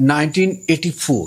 1984।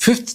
5th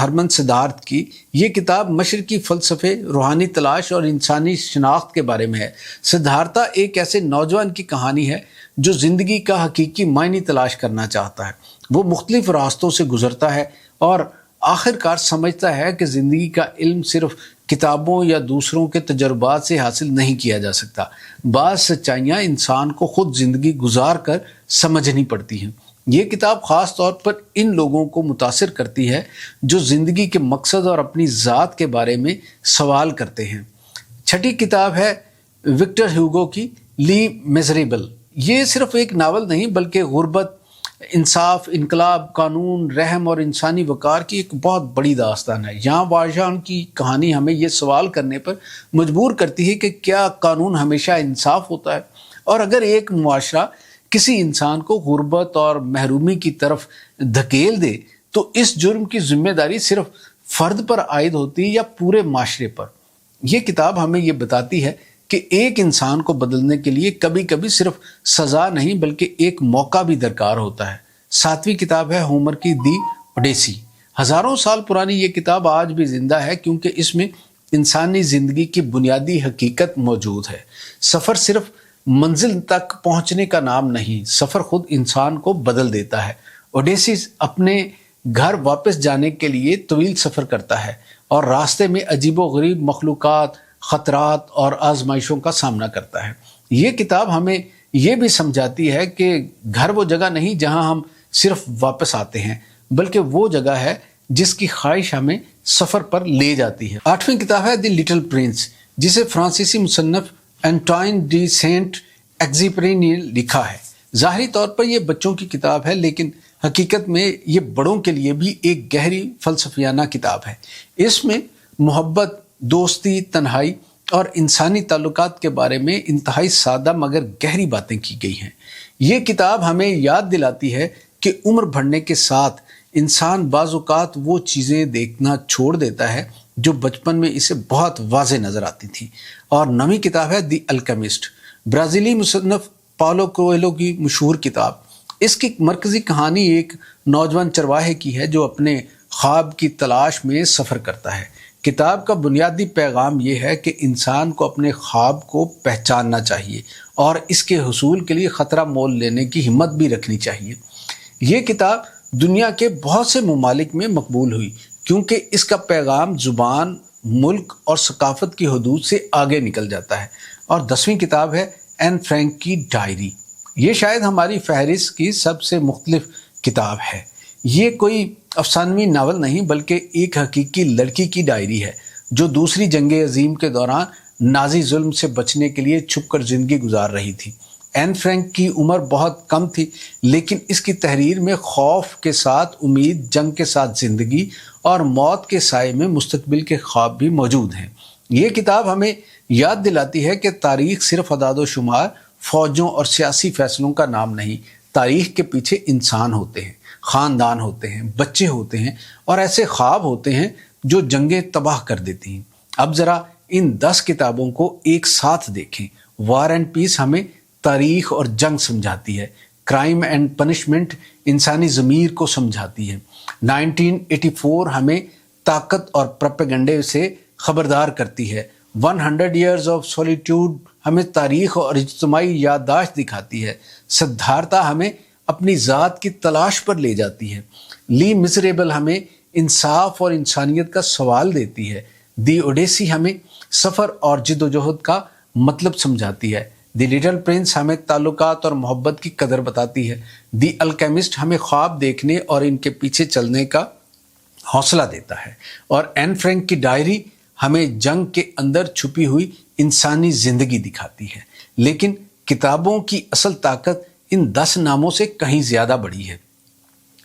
Hermann Siddharth کی یہ کتاب مشرقی فلسفے، روحانی تلاش اور انسانی شناخت کے بارے میں ہے۔ سدھارتھا ایک ایسے نوجوان کی کہانی ہے جو زندگی کا حقیقی معنی تلاش کرنا چاہتا ہے۔ وہ مختلف راستوں سے گزرتا ہے اور آخر کار سمجھتا ہے کہ زندگی کا علم صرف کتابوں یا دوسروں کے تجربات سے حاصل نہیں کیا جا سکتا۔ بعض سچائیاں انسان کو خود زندگی گزار کر سمجھنی پڑتی ہیں۔ یہ کتاب خاص طور پر ان لوگوں کو متاثر کرتی ہے جو زندگی کے مقصد اور اپنی ذات کے بارے میں سوال کرتے ہیں۔ چھٹی کتاب ہے وکٹر ہیوگو کی لی میزریبل۔ یہ صرف ایک ناول نہیں بلکہ غربت، انصاف، انقلاب، قانون، رحم اور انسانی وقار کی ایک بہت بڑی داستان ہے۔ یہاں واجہان کی کہانی ہمیں یہ سوال کرنے پر مجبور کرتی ہے کہ کیا قانون ہمیشہ انصاف ہوتا ہے؟ اور اگر ایک معاشرہ کسی انسان کو غربت اور محرومی کی طرف دھکیل دے تو اس جرم کی ذمہ داری صرف فرد پر عائد ہوتی ہے یا پورے معاشرے پر؟ یہ کتاب ہمیں یہ بتاتی ہے کہ ایک انسان کو بدلنے کے لیے کبھی کبھی صرف سزا نہیں بلکہ ایک موقع بھی درکار ہوتا ہے۔ ساتویں کتاب ہے ہومر کی دی اوڈیسی۔ ہزاروں سال پرانی یہ کتاب آج بھی زندہ ہے کیونکہ اس میں انسانی زندگی کی بنیادی حقیقت موجود ہے۔ سفر صرف منزل تک پہنچنے کا نام نہیں، سفر خود انسان کو بدل دیتا ہے۔ اوڈیسیس اپنے گھر واپس جانے کے لیے طویل سفر کرتا ہے اور راستے میں عجیب و غریب مخلوقات، خطرات اور آزمائشوں کا سامنا کرتا ہے۔ یہ کتاب ہمیں یہ بھی سمجھاتی ہے کہ گھر وہ جگہ نہیں جہاں ہم صرف واپس آتے ہیں، بلکہ وہ جگہ ہے جس کی خواہش ہمیں سفر پر لے جاتی ہے۔ آٹھویں کتاب ہے دی لٹل پرنس، جسے فرانسیسی مصنف انٹوائن ڈی سینٹ ایگزیپری نے لکھا ہے۔ ظاہری طور پر یہ بچوں کی کتاب ہے لیکن حقیقت میں یہ بڑوں کے لیے بھی ایک گہری فلسفیانہ کتاب ہے۔ اس میں محبت، دوستی، تنہائی اور انسانی تعلقات کے بارے میں انتہائی سادہ مگر گہری باتیں کی گئی ہیں۔ یہ کتاب ہمیں یاد دلاتی ہے کہ عمر بڑھنے کے ساتھ انسان بعض اوقات وہ چیزیں دیکھنا چھوڑ دیتا ہے جو بچپن میں اسے بہت واضح نظر آتی تھی۔ اور نویں کتاب ہے دی الکیمسٹ، برازیلی مصنف پاولو کویلو کی مشہور کتاب۔ اس کی مرکزی کہانی ایک نوجوان چرواہے کی ہے جو اپنے خواب کی تلاش میں سفر کرتا ہے۔ کتاب کا بنیادی پیغام یہ ہے کہ انسان کو اپنے خواب کو پہچاننا چاہیے اور اس کے حصول کے لیے خطرہ مول لینے کی ہمت بھی رکھنی چاہیے۔ یہ کتاب دنیا کے بہت سے ممالک میں مقبول ہوئی کیونکہ اس کا پیغام زبان، ملک اور ثقافت کی حدود سے آگے نکل جاتا ہے۔ اور 10ویں کتاب ہے این فرینک کی ڈائری۔ یہ شاید ہماری فہرست کی سب سے مختلف کتاب ہے۔ یہ کوئی افسانوی ناول نہیں بلکہ ایک حقیقی لڑکی کی ڈائری ہے جو دوسری جنگ عظیم کے دوران نازی ظلم سے بچنے کے لیے چھپ کر زندگی گزار رہی تھی۔ این فرینک کی عمر بہت کم تھی لیکن اس کی تحریر میں خوف کے ساتھ امید، جنگ کے ساتھ زندگی اور موت کے سائے میں مستقبل کے خواب بھی موجود ہیں۔ یہ کتاب ہمیں یاد دلاتی ہے کہ تاریخ صرف اعداد و شمار، فوجوں اور سیاسی فیصلوں کا نام نہیں۔ تاریخ کے پیچھے انسان ہوتے ہیں، خاندان ہوتے ہیں، بچے ہوتے ہیں اور ایسے خواب ہوتے ہیں جو جنگیں تباہ کر دیتی ہیں۔ اب ذرا ان 10 کتابوں کو ایک ساتھ دیکھیں۔ وار اینڈ پیس ہمیں تاریخ اور جنگ سمجھاتی ہے۔ کرائم اینڈ پنشمنٹ انسانی ضمیر کو سمجھاتی ہے۔ 1984 ہمیں طاقت اور پروپیگنڈے سے خبردار کرتی ہے۔ 100 ایئرز آف سولیٹیوڈ ہمیں تاریخ اور اجتماعی یادداشت دکھاتی ہے۔ سدھارتھا ہمیں اپنی ذات کی تلاش پر لے جاتی ہے۔ لی میزریبل ہمیں انصاف اور انسانیت کا سوال دیتی ہے۔ دی اوڈیسی ہمیں سفر اور جد و جہد کا مطلب سمجھاتی ہے۔ دی لٹل پرنس ہمیں تعلقات اور محبت کی قدر بتاتی ہے۔ دی الکیمسٹ ہمیں خواب دیکھنے اور ان کے پیچھے چلنے کا حوصلہ دیتا ہے۔ اور این فرینک کی ڈائری ہمیں جنگ کے اندر چھپی ہوئی انسانی زندگی دکھاتی ہے۔ لیکن کتابوں کی اصل طاقت ان 10 ناموں سے کہیں زیادہ بڑی ہے۔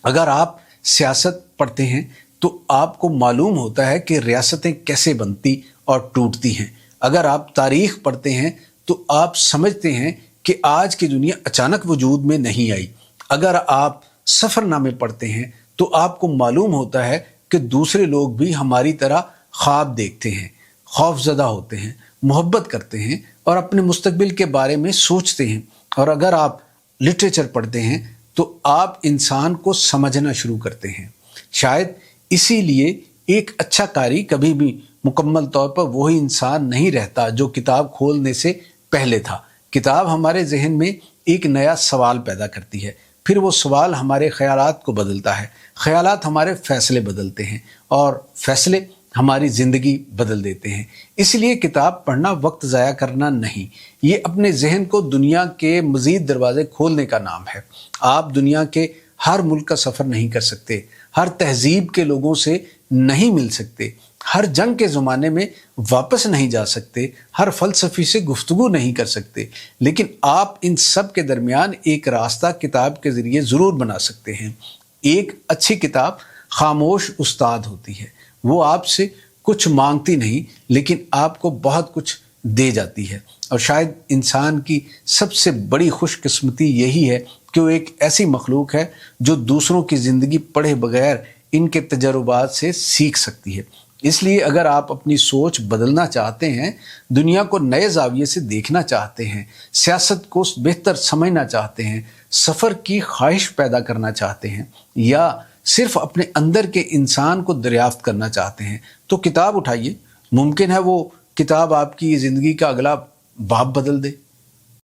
اگر آپ سیاست پڑھتے ہیں تو آپ کو معلوم ہوتا ہے کہ ریاستیں کیسے بنتی اور ٹوٹتی ہیں۔ اگر آپ تاریخ پڑھتے ہیں تو آپ سمجھتے ہیں کہ آج کی دنیا اچانک وجود میں نہیں آئی۔ اگر آپ سفر نامے پڑھتے ہیں تو آپ کو معلوم ہوتا ہے کہ دوسرے لوگ بھی ہماری طرح خواب دیکھتے ہیں، خوف زدہ ہوتے ہیں، محبت کرتے ہیں اور اپنے مستقبل کے بارے میں سوچتے ہیں۔ اور اگر آپ لٹریچر پڑھتے ہیں تو آپ انسان کو سمجھنا شروع کرتے ہیں۔ شاید اسی لیے ایک اچھا قاری کبھی بھی مکمل طور پر وہی انسان نہیں رہتا جو کتاب کھولنے سے پہلے تھا۔ کتاب ہمارے ذہن میں ایک نیا سوال پیدا کرتی ہے، پھر وہ سوال ہمارے خیالات کو بدلتا ہے، خیالات ہمارے فیصلے بدلتے ہیں، اور فیصلے ہماری زندگی بدل دیتے ہیں۔ اس لیے کتاب پڑھنا وقت ضائع کرنا نہیں، یہ اپنے ذہن کو دنیا کے مزید دروازے کھولنے کا نام ہے۔ آپ دنیا کے ہر ملک کا سفر نہیں کر سکتے، ہر تہذیب کے لوگوں سے نہیں مل سکتے، ہر جنگ کے زمانے میں واپس نہیں جا سکتے، ہر فلسفی سے گفتگو نہیں کر سکتے، لیکن آپ ان سب کے درمیان ایک راستہ کتاب کے ذریعے ضرور بنا سکتے ہیں۔ ایک اچھی کتاب خاموش استاد ہوتی ہے، وہ آپ سے کچھ مانگتی نہیں لیکن آپ کو بہت کچھ دے جاتی ہے، اور شاید انسان کی سب سے بڑی خوش قسمتی یہی ہے کہ وہ ایک ایسی مخلوق ہے جو دوسروں کی زندگی پڑھے بغیر ان کے تجربات سے سیکھ سکتی ہے۔ اس لیے اگر آپ اپنی سوچ بدلنا چاہتے ہیں، دنیا کو نئے زاویے سے دیکھنا چاہتے ہیں، سیاست کو بہتر سمجھنا چاہتے ہیں، سفر کی خواہش پیدا کرنا چاہتے ہیں، یا صرف اپنے اندر کے انسان کو دریافت کرنا چاہتے ہیں، تو کتاب اٹھائیے۔ ممکن ہے وہ کتاب آپ کی زندگی کا اگلا باب بدل دے۔